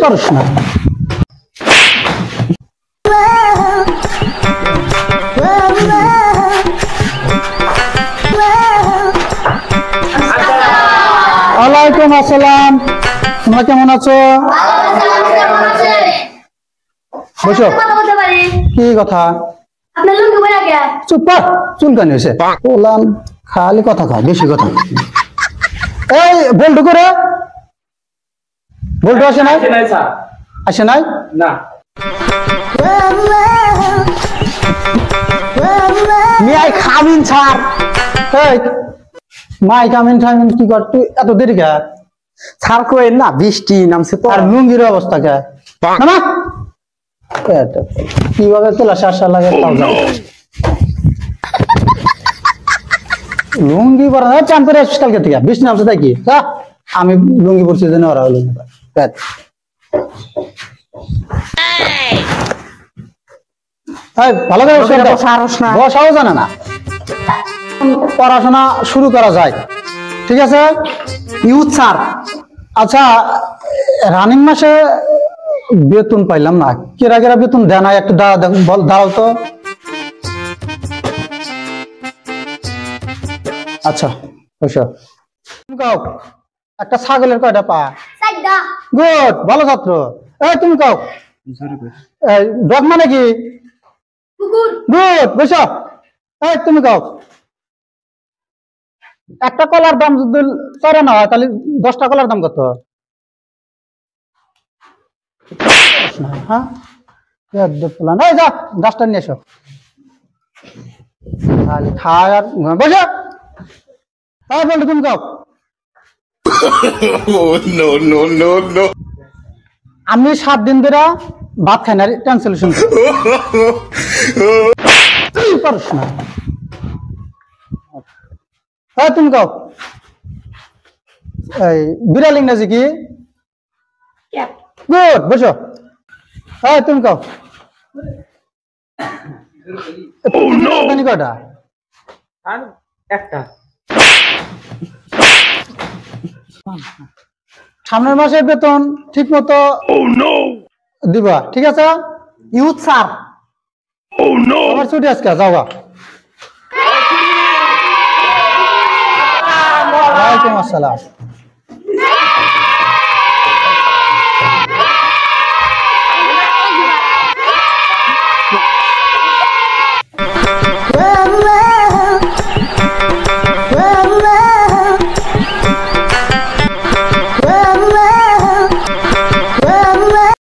পারছ না ওয়ালাইকুম আসসালাম তোমরা কেমন আছো বসো কি কথা চুপ চুলকানি হয়েছে বললাম খালি কথা খাও বেশি কথা এই বল্টু করে বল্টু আসে নাই আসে নাই না মিয়াই খামিন ছাড় এই মাই কামিন ঠামিন কি কর তুই এত দেরি কে ছাড় কই না বৃষ্টি নামছে তো আর লুঙ্গির অবস্থা কে না কিভাবে তোলা শাসা লাগে তাও জানো লুঙ্গি পরা চান করে আসছিস কালকে থেকে বৃষ্টি নামছে তাই কি আমি লুঙ্গি পরছি জেনে ওরা হলো ভালো করে বসাও জানে না পড়াশোনা শুরু করা যায় ঠিক আছে ইউথ স্যার আচ্ছা রানিং মাসে বেতন পাইলাম না কেরা কেরা বেতন দেয় না একটু দাঁড়াও তো আচ্ছা একটা ছাগলের কয়টা পা গুড ভালো ছাত্র এই তুমি কাও ডগ মানে কি গুড বসো এই তুমি কাও একটা কলার দাম যদি 4 না হয় তাহলে 10টা কলার দাম কত হ্যাঁ যা 10টা নিয়ে এসো খাওয়ার বসো হ্যাঁ বলতো তুমি কাও আমি 7 দিন ধরে ভাত খাই না ট্রান্সলেশন পারছ না হ্যাঁ তুমি কাও এই বিড়াল ইংরেজি কি গুড বসো হ্যাঁ তুমি কাও কয়টা একটা সামনের মাসে বেতন ঠিক মতো দিবা ঠিক আছে ইউথ স্যার আমার ছুটি আজকে যাওয়া ওয়ালাইকুম আসসালাম